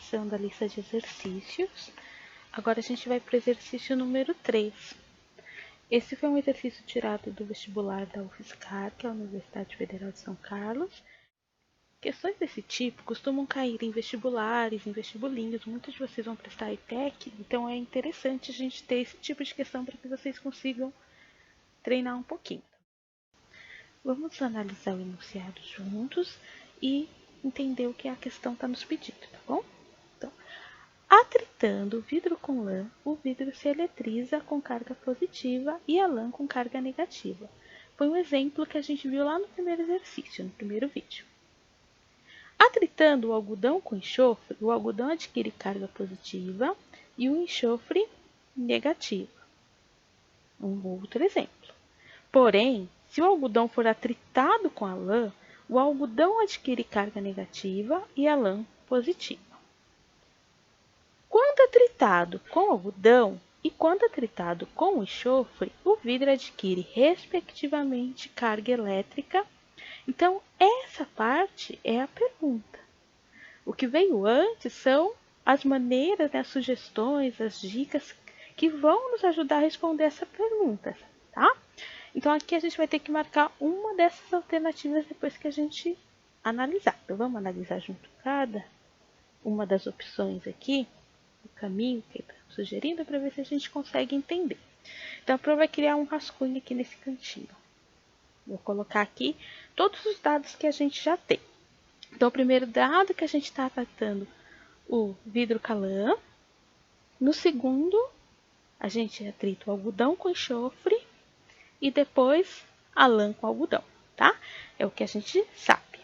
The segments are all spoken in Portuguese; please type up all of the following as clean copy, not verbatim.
continuação da lista de exercícios. Agora a gente vai para o exercício número 3. Esse foi um exercício tirado do vestibular da UFSCar, que é a Universidade Federal de São Carlos. Questões desse tipo costumam cair em vestibulares, em vestibulinhos. Muitos de vocês vão prestar ITEC, então é interessante a gente ter esse tipo de questão para que vocês consigam treinar um pouquinho. Vamos analisar o enunciado juntos e entender o que a questão está nos pedindo, tá bom? Então, atritando vidro com lã, o vidro se eletriza com carga positiva e a lã com carga negativa. Foi um exemplo que a gente viu lá no primeiro exercício, no primeiro vídeo. Atritando o algodão com enxofre, o algodão adquire carga positiva e o enxofre negativa. Um outro exemplo. Porém, se o algodão for atritado com a lã, o algodão adquire carga negativa e a lã positiva. Quando atritado com algodão e quando atritado com enxofre, o vidro adquire, respectivamente, carga elétrica. Então, essa parte é a pergunta. O que veio antes são as maneiras, as sugestões, as dicas que vão nos ajudar a responder essa pergunta, tá? Então, aqui a gente vai ter que marcar uma dessas alternativas depois que a gente analisar. Então, vamos analisar junto cada uma das opções aqui, o caminho que ele está sugerindo, para ver se a gente consegue entender. Então, a prova vai criar um rascunho aqui nesse cantinho. Vou colocar aqui todos os dados que a gente já tem. Então, o primeiro dado que a gente está tratando o vidro com a lã. No segundo, a gente atrita o algodão com enxofre. E depois a lã com algodão, tá? É o que a gente sabe.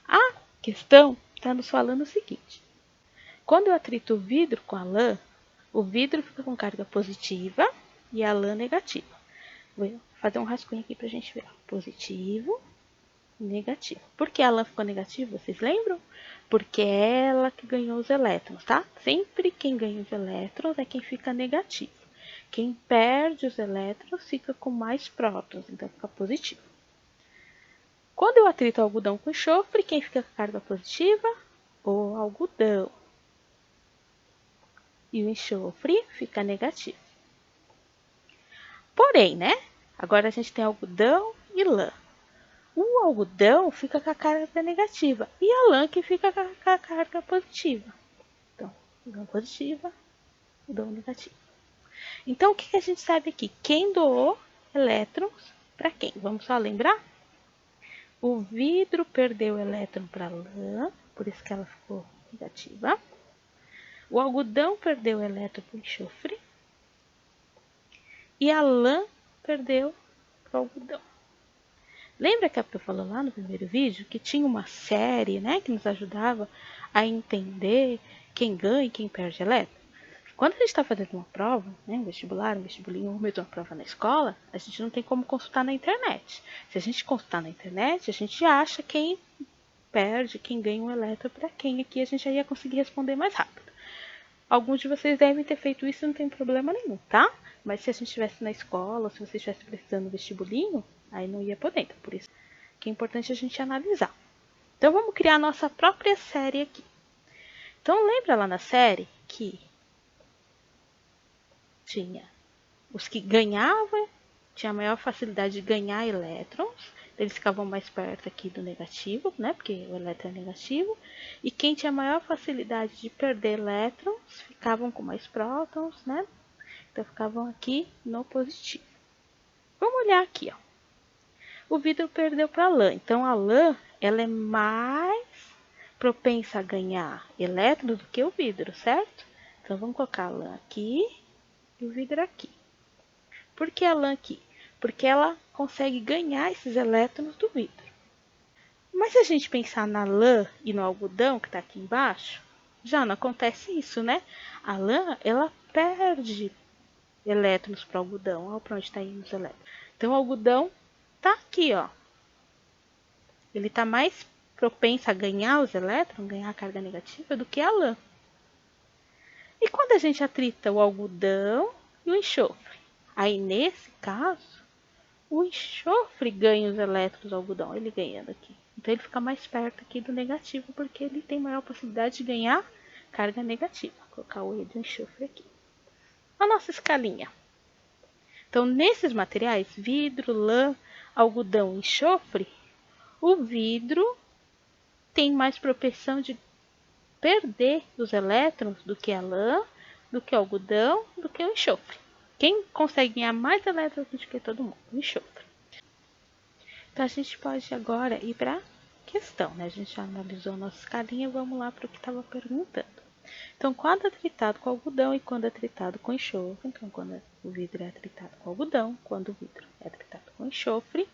A questão está nos falando o seguinte. Quando eu atrito o vidro com a lã, o vidro fica com carga positiva e a lã negativa. Vou fazer um rascunho aqui para a gente ver. Positivo e negativo. Por que a lã ficou negativa? Vocês lembram? Porque é ela que ganhou os elétrons, tá? Sempre quem ganha os elétrons é quem fica negativo. Quem perde os elétrons fica com mais prótons, então fica positivo. Quando eu atrito o algodão com enxofre, quem fica com a carga positiva? O algodão. E o enxofre fica negativo. Porém, né? Agora a gente tem algodão e lã. O algodão fica com a carga negativa e a lã que fica com a carga positiva. Então, algodão positiva, algodão negativo. Então, o que a gente sabe aqui? Quem doou elétrons para quem? Vamos só lembrar? O vidro perdeu elétron para a lã, por isso que ela ficou negativa. O algodão perdeu elétron para o enxofre. E a lã perdeu para o algodão. Lembra que a Pio falou lá no primeiro vídeo que tinha uma série, né, que nos ajudava a entender quem ganha e quem perde elétron? Quando a gente está fazendo uma prova, né, um vestibular, um vestibulinho, ou mesmo uma prova na escola, a gente não tem como consultar na internet. Se a gente consultar na internet, a gente acha quem perde, quem ganha um elétron para quem. Aqui a gente já ia conseguir responder mais rápido. Alguns de vocês devem ter feito isso, não tem problema nenhum, tá? Mas se a gente estivesse na escola, se você estivesse precisando do vestibulinho, aí não ia poder. Então, por isso que é importante a gente analisar. Então, vamos criar a nossa própria série aqui. Então, lembra lá na série que tinha os que ganhavam, tinha maior facilidade de ganhar elétrons, eles ficavam mais perto aqui do negativo, né, porque o elétron é negativo, e quem tinha maior facilidade de perder elétrons, ficavam com mais prótons, né, então ficavam aqui no positivo. Vamos olhar aqui, ó. O vidro perdeu para a lã, então a lã, ela é mais propensa a ganhar elétrons do que o vidro, certo? Então vamos colocar a lã aqui e o vidro aqui. Por que a lã aqui? Porque ela consegue ganhar esses elétrons do vidro. Mas se a gente pensar na lã e no algodão, que está aqui embaixo, já não acontece isso, né? A lã, ela perde elétrons para o algodão. Olha para onde está indo os elétrons. Então, o algodão está aqui, ó. Ele está mais propenso a ganhar os elétrons, ganhar a carga negativa, do que a lã. E quando a gente atrita o algodão e o enxofre? Aí, nesse caso, o enxofre ganha os elétrons do algodão, ele ganhando aqui. Então, ele fica mais perto aqui do negativo, porque ele tem maior possibilidade de ganhar carga negativa. Vou colocar o E do enxofre aqui. A nossa escalinha. Então, nesses materiais, vidro, lã, algodão e enxofre, o vidro tem mais propensão de perder os elétrons do que a lã, do que o algodão, do que o enxofre. Quem consegue ganhar mais elétrons do que todo mundo? O enxofre. Então, a gente pode agora ir para a questão, né? A gente já analisou a nossa escalinha, vamos lá para o que estava perguntando. Então, quando é tritado com algodão e quando é tritado com enxofre, então quando o vidro é tritado com algodão, quando o vidro é tritado com enxofre,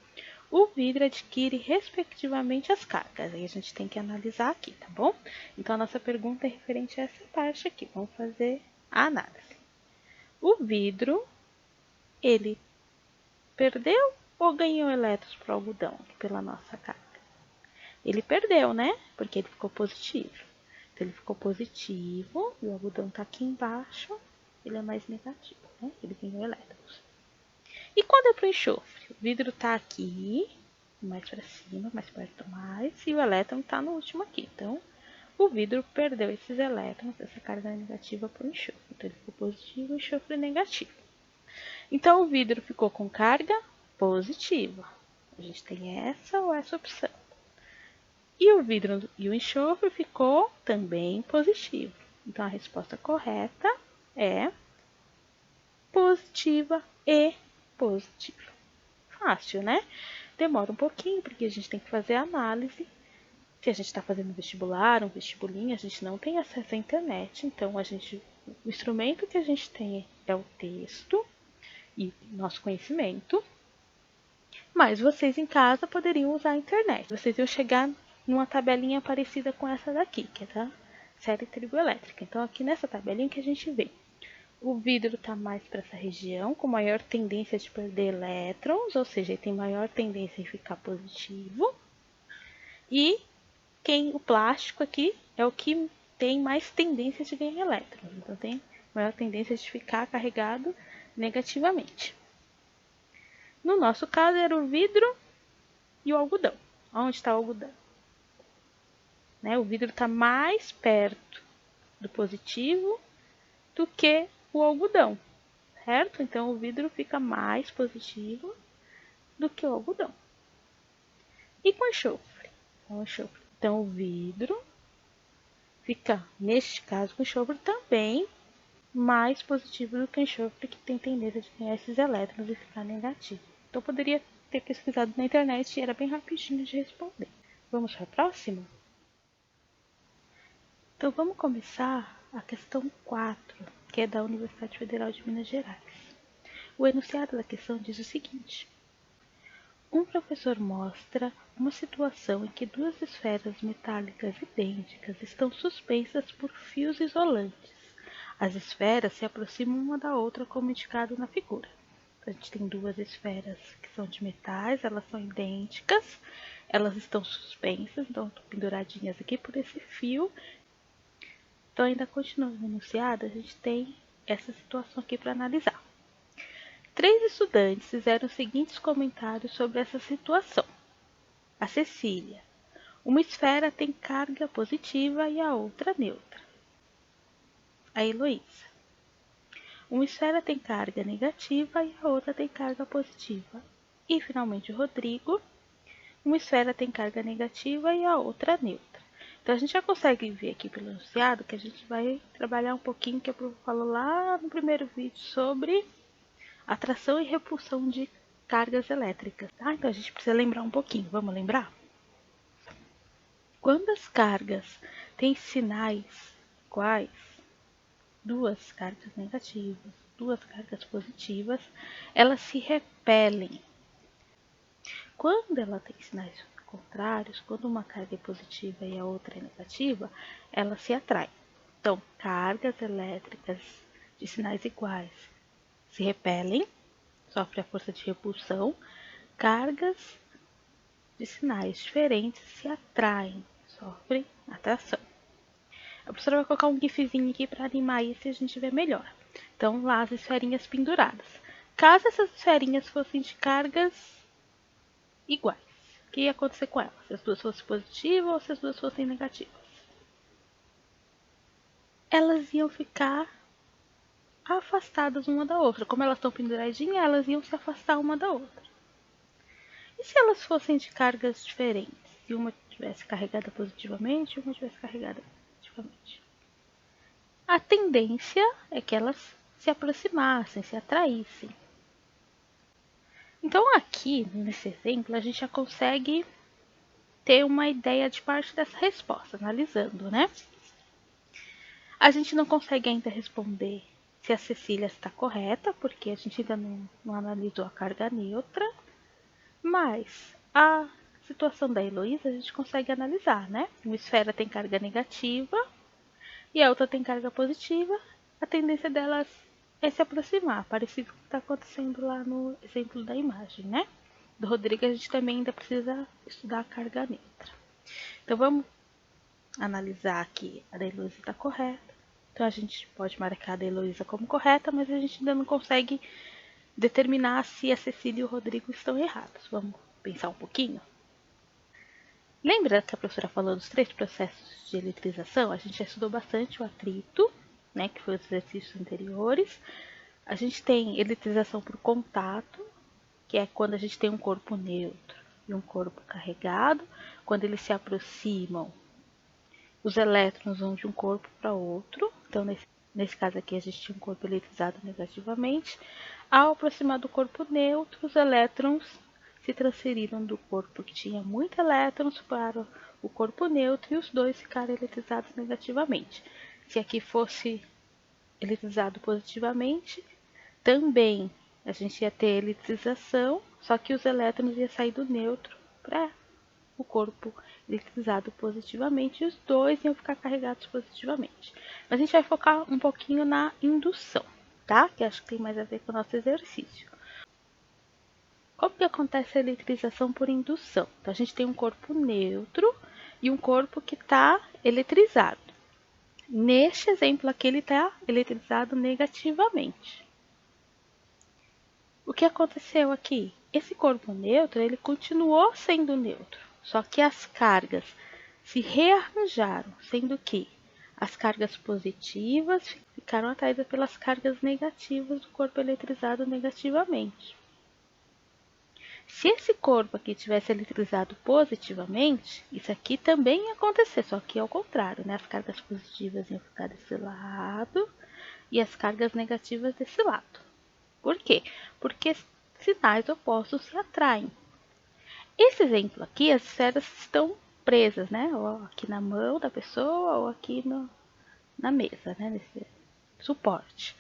o vidro adquire respectivamente as cargas. Aí a gente tem que analisar aqui, tá bom? Então, a nossa pergunta é referente a essa parte aqui. Vamos fazer a análise. O vidro, ele perdeu ou ganhou elétrons para o algodão pela nossa carga? Ele perdeu, né? Porque ele ficou positivo. Então, ele ficou positivo e o algodão está aqui embaixo, ele é mais negativo, né? Ele ganhou elétrons. E quando é para o enxofre? O vidro está aqui, mais para cima, mais perto mais, e o elétron está no último aqui. Então, o vidro perdeu esses elétrons, essa carga negativa para o enxofre. Então, ele ficou positivo e o enxofre negativo. Então, o vidro ficou com carga positiva. A gente tem essa ou essa opção. E o vidro e o enxofre ficou também positivo. Então, a resposta correta é positiva e positiva. Fácil, né? Demora um pouquinho, porque a gente tem que fazer a análise. Se a gente está fazendo vestibular, um vestibulinho, a gente não tem acesso à internet. Então, o instrumento que a gente tem é o texto e nosso conhecimento. Mas vocês em casa poderiam usar a internet. Vocês iam chegar numa tabelinha parecida com essa daqui, que é da série trigoelétrica. Então, aqui nessa tabelinha que a gente vê, o vidro está mais para essa região, com maior tendência de perder elétrons, ou seja, ele tem maior tendência em ficar positivo. E o plástico aqui é o que tem mais tendência de ganhar elétrons. Então, tem maior tendência de ficar carregado negativamente. No nosso caso, era o vidro e o algodão. Onde está o algodão? Né? O vidro está mais perto do positivo do que o algodão, certo? Então, o vidro fica mais positivo do que o algodão. E com enxofre? Então, o vidro fica, neste caso, com enxofre também mais positivo do que o enxofre, que tem tendência de ganhar esses elétrons e ficar negativo. Então, eu poderia ter pesquisado na internet e era bem rapidinho de responder. Vamos para a próxima? Então, vamos começar a questão 4, que é da Universidade Federal de Minas Gerais. O enunciado da questão diz o seguinte: um professor mostra uma situação em que duas esferas metálicas idênticas estão suspensas por fios isolantes. As esferas se aproximam uma da outra, como indicado na figura. Então, a gente tem duas esferas que são de metais, elas são idênticas, elas estão suspensas, então estão penduradinhas aqui por esse fio. Então, ainda continuando o enunciado, a gente tem essa situação aqui para analisar. 3 estudantes fizeram os seguintes comentários sobre essa situação. A Cecília: uma esfera tem carga positiva e a outra neutra. A Heloísa: uma esfera tem carga negativa e a outra tem carga positiva. E, finalmente, o Rodrigo: uma esfera tem carga negativa e a outra neutra. Então, a gente já consegue ver aqui pelo enunciado que a gente vai trabalhar um pouquinho que eu falo lá no primeiro vídeo sobre atração e repulsão de cargas elétricas. Tá? Então, a gente precisa lembrar um pouquinho. Vamos lembrar? Quando as cargas têm sinais iguais, duas cargas negativas, duas cargas positivas, elas se repelem. Quando ela tem sinais contrários, quando uma carga é positiva e a outra é negativa, ela se atrai. Então, cargas elétricas de sinais iguais se repelem, sofrem a força de repulsão. Cargas de sinais diferentes se atraem, sofrem atração. A professora vai colocar um gifzinho aqui para animar isso e a gente vê melhor. Então, lá as esferinhas penduradas. Caso essas esferinhas fossem de cargas iguais, o que ia acontecer com elas? Se as duas fossem positivas ou se as duas fossem negativas? elas iam ficar afastadas uma da outra. Como elas estão penduradinhas, elas iam se afastar uma da outra. E se elas fossem de cargas diferentes? Se uma tivesse carregada positivamente e uma tivesse carregada negativamente. A tendência é que elas se aproximassem, se atraíssem. Então aqui, nesse exemplo, a gente já consegue ter uma ideia de parte dessa resposta, analisando, né? A gente não consegue ainda responder se a Cecília está correta, porque a gente ainda não analisou a carga neutra, mas a situação da Heloísa a gente consegue analisar, né? Uma esfera tem carga negativa e a outra tem carga positiva. A tendência delas é se aproximar, parecido com o que está acontecendo lá no exemplo da imagem, né? Do Rodrigo a gente também ainda precisa estudar a carga neutra. Então vamos analisar aqui, a da Heloísa está correta. Então a gente pode marcar a da Heloísa como correta, mas a gente ainda não consegue determinar se a Cecília e o Rodrigo estão errados. Vamos pensar um pouquinho? Lembra que a professora falou dos 3 processos de eletrização? A gente já estudou bastante o atrito, né, que foi os exercícios anteriores. A gente tem eletrização por contato, que é quando a gente tem um corpo neutro e um corpo carregado. Quando eles se aproximam, os elétrons vão de um corpo para outro. Então, nesse caso aqui, a gente tinha um corpo eletrizado negativamente. Ao aproximar do corpo neutro, os elétrons se transferiram do corpo que tinha muitos elétrons para o corpo neutro e os dois ficaram eletrizados negativamente. Se aqui fosse eletrizado positivamente, também a gente ia ter eletrização, só que os elétrons iam sair do neutro para o corpo eletrizado positivamente e os dois iam ficar carregados positivamente. Mas a gente vai focar um pouquinho na indução, tá? Que acho que tem mais a ver com o nosso exercício. Como que acontece a eletrização por indução? Então, a gente tem um corpo neutro e um corpo que está eletrizado. Neste exemplo aqui, ele está eletrizado negativamente. O que aconteceu aqui? Esse corpo neutro, ele continuou sendo neutro, só que as cargas se rearranjaram, sendo que as cargas positivas ficaram atraídas pelas cargas negativas do corpo eletrizado negativamente. Se esse corpo aqui tivesse eletrizado positivamente, isso aqui também ia acontecer, só que ao contrário, né? As cargas positivas iam ficar desse lado e as cargas negativas desse lado. Por quê? Porque sinais opostos se atraem. Esse exemplo aqui, as esferas estão presas, né? Ou aqui na mão da pessoa ou aqui na mesa, né? Nesse suporte.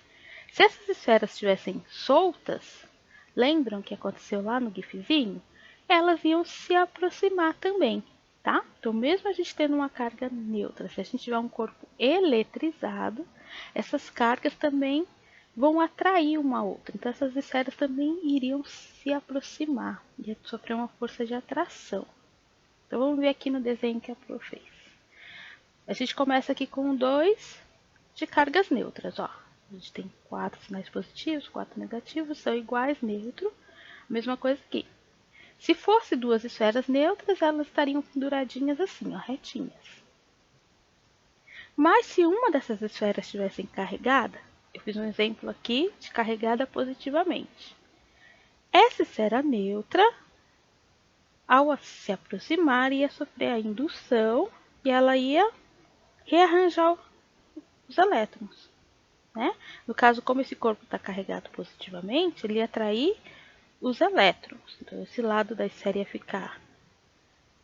Se essas esferas estivessem soltas, lembram que aconteceu lá no gifzinho? Elas iam se aproximar também, tá? Então, mesmo a gente tendo uma carga neutra, se a gente tiver um corpo eletrizado, essas cargas também vão atrair uma outra. Então, essas esferas também iriam se aproximar, ia sofrer uma força de atração. Então, vamos ver aqui no desenho que a Pro fez. A gente começa aqui com 2 de cargas neutras, ó. A gente tem 4 sinais positivos, 4 negativos, são iguais, neutro. Mesma coisa aqui. Se fosse 2 esferas neutras, elas estariam penduradinhas assim, ó, retinhas. Mas se uma dessas esferas estivesse carregada, eu fiz um exemplo aqui de carregada positivamente. Essa esfera neutra, ao se aproximar, ia sofrer a indução e ela ia rearranjar os elétrons. Né? No caso, como esse corpo está carregado positivamente, ele ia atrair os elétrons. Então, esse lado da esfera ia ficar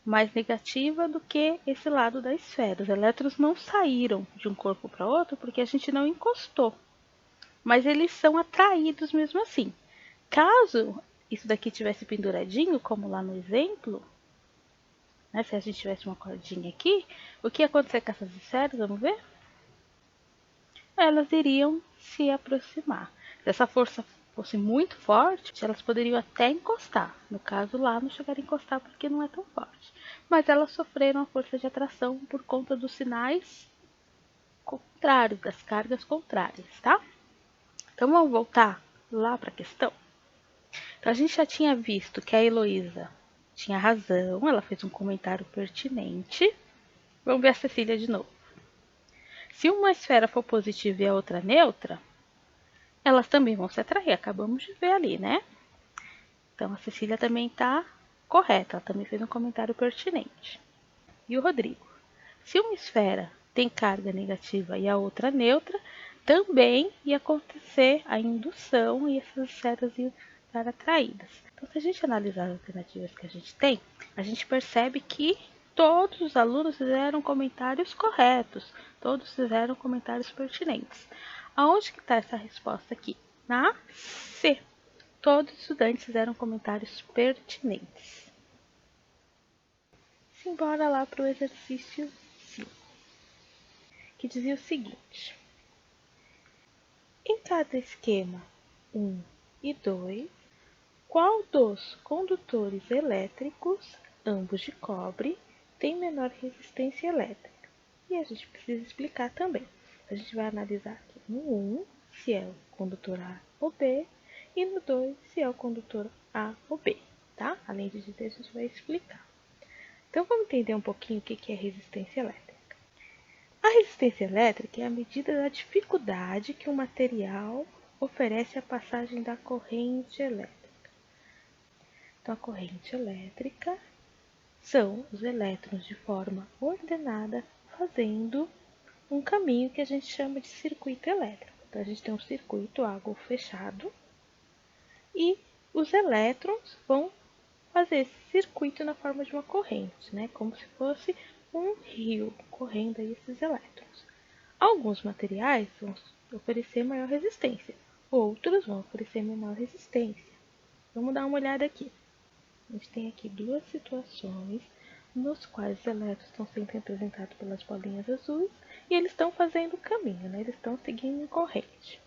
mais negativa do que esse lado da esfera. Os elétrons não saíram de um corpo para outro porque a gente não encostou, mas eles são atraídos mesmo assim. Caso isso daqui tivesse penduradinho, como lá no exemplo, né, se a gente tivesse uma cordinha aqui, o que ia acontecer com essas esferas? Vamos ver? Elas iriam se aproximar. Se essa força fosse muito forte, elas poderiam até encostar. No caso lá, não chegaram a encostar porque não é tão forte. Mas elas sofreram a força de atração por conta dos sinais contrários, das cargas contrárias, tá? Então vamos voltar lá para a questão. Então a gente já tinha visto que a Heloísa tinha razão, ela fez um comentário pertinente. Vamos ver a Cecília de novo. Se uma esfera for positiva e a outra neutra, elas também vão se atrair. Acabamos de ver ali, né? Então, a Cecília também está correta. Ela também fez um comentário pertinente. E o Rodrigo? Se uma esfera tem carga negativa e a outra neutra, também ia acontecer a indução e essas esferas iam ficar atraídas. Então, se a gente analisar as alternativas que a gente tem, a gente percebe que todos os alunos fizeram comentários corretos, todos fizeram comentários pertinentes. Aonde que está essa resposta aqui? Na C. Todos os estudantes fizeram comentários pertinentes. Simbora lá para o exercício 5, que dizia o seguinte. Em cada esquema 1 e 2, qual dos condutores elétricos, ambos de cobre, tem menor resistência elétrica? E a gente precisa explicar também. A gente vai analisar aqui no 1, se é o condutor A ou B, e no 2, se é o condutor A ou B, tá? Além de dizer, a gente vai explicar. Então, vamos entender um pouquinho o que é resistência elétrica. A resistência elétrica é a medida da dificuldade que um material oferece à passagem da corrente elétrica. Então, a corrente elétrica são os elétrons de forma ordenada fazendo um caminho que a gente chama de circuito elétrico. Então, a gente tem um circuito água fechado e os elétrons vão fazer esse circuito na forma de uma corrente, né? Como se fosse um rio correndo aí esses elétrons. Alguns materiais vão oferecer maior resistência, outros vão oferecer menor resistência. Vamos dar uma olhada aqui. A gente tem aqui duas situações nos quais os elétrons estão sendo representados pelas bolinhas azuis e eles estão fazendo o caminho, né? Eles estão seguindo em corrente.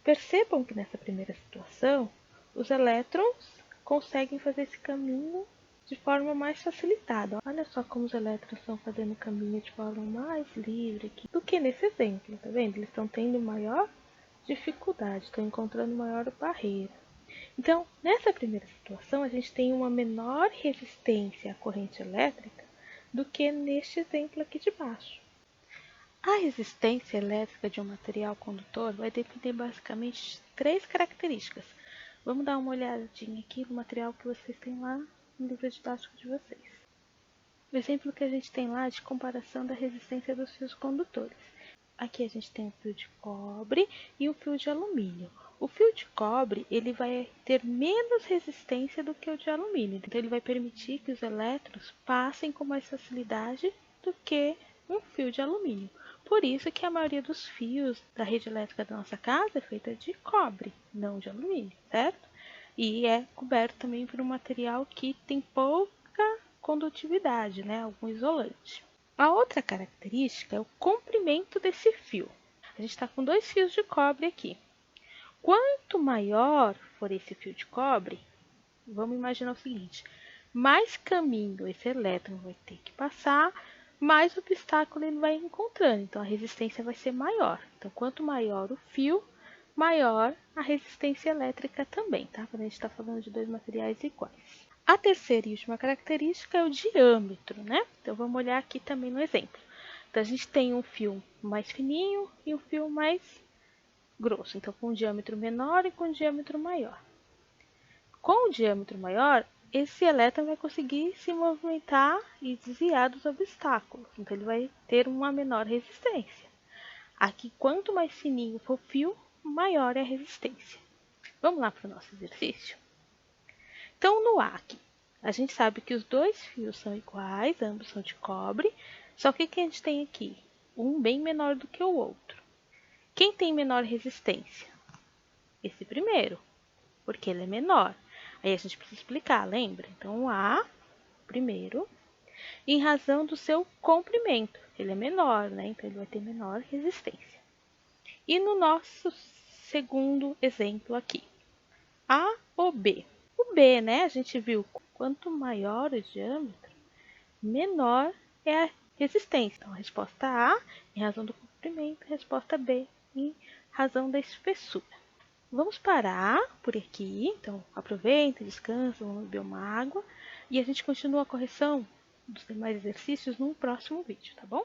Percebam que nessa primeira situação, os elétrons conseguem fazer esse caminho de forma mais facilitada. Olha só como os elétrons estão fazendo o caminho de forma mais livre aqui do que nesse exemplo, tá vendo? Eles estão tendo maior dificuldade, estão encontrando maior barreira. Então, nessa primeira situação, a gente tem uma menor resistência à corrente elétrica do que neste exemplo aqui de baixo. A resistência elétrica de um material condutor vai depender basicamente de três características. Vamos dar uma olhadinha aqui no material que vocês têm lá no livro didático de vocês. O exemplo que a gente tem lá é de comparação da resistência dos fios condutores. Aqui a gente tem um fio de cobre e um fio de alumínio. O fio de cobre ele vai ter menos resistência do que o de alumínio, então ele vai permitir que os elétrons passem com mais facilidade do que um fio de alumínio. Por isso que a maioria dos fios da rede elétrica da nossa casa é feita de cobre, não de alumínio, certo? E é coberto também por um material que tem pouca condutividade, né? Algum isolante. A outra característica é o comprimento desse fio. A gente está com dois fios de cobre aqui. Quanto maior for esse fio de cobre, vamos imaginar o seguinte, mais caminho esse elétron vai ter que passar, mais obstáculo ele vai encontrando. Então, a resistência vai ser maior. Então, quanto maior o fio, maior a resistência elétrica também, tá? Quando a gente está falando de dois materiais iguais. A terceira e última característica é o diâmetro, né? Então, vamos olhar aqui também no exemplo. Então, a gente tem um fio mais fininho e um fio mais grosso. Então, com um diâmetro menor e com um diâmetro maior. Com o diâmetro maior, esse elétron vai conseguir se movimentar e desviar dos obstáculos. Então, ele vai ter uma menor resistência. Aqui, quanto mais fininho for o fio, maior é a resistência. Vamos lá para o nosso exercício? Então, no A aqui, a gente sabe que os dois fios são iguais, ambos são de cobre, só que o que a gente tem aqui? Um bem menor do que o outro. Quem tem menor resistência? Esse primeiro, porque ele é menor. Aí a gente precisa explicar, lembra? Então, o A, primeiro, em razão do seu comprimento. Ele é menor, né? Então, ele vai ter menor resistência. E no nosso segundo exemplo aqui, A ou B? O B, né? A gente viu, quanto maior o diâmetro, menor é a resistência. Então, a resposta A, em razão do comprimento, a resposta B, em razão da espessura. Vamos parar por aqui, então aproveita, descansa, vamos beber uma água e a gente continua a correção dos demais exercícios no próximo vídeo, tá bom?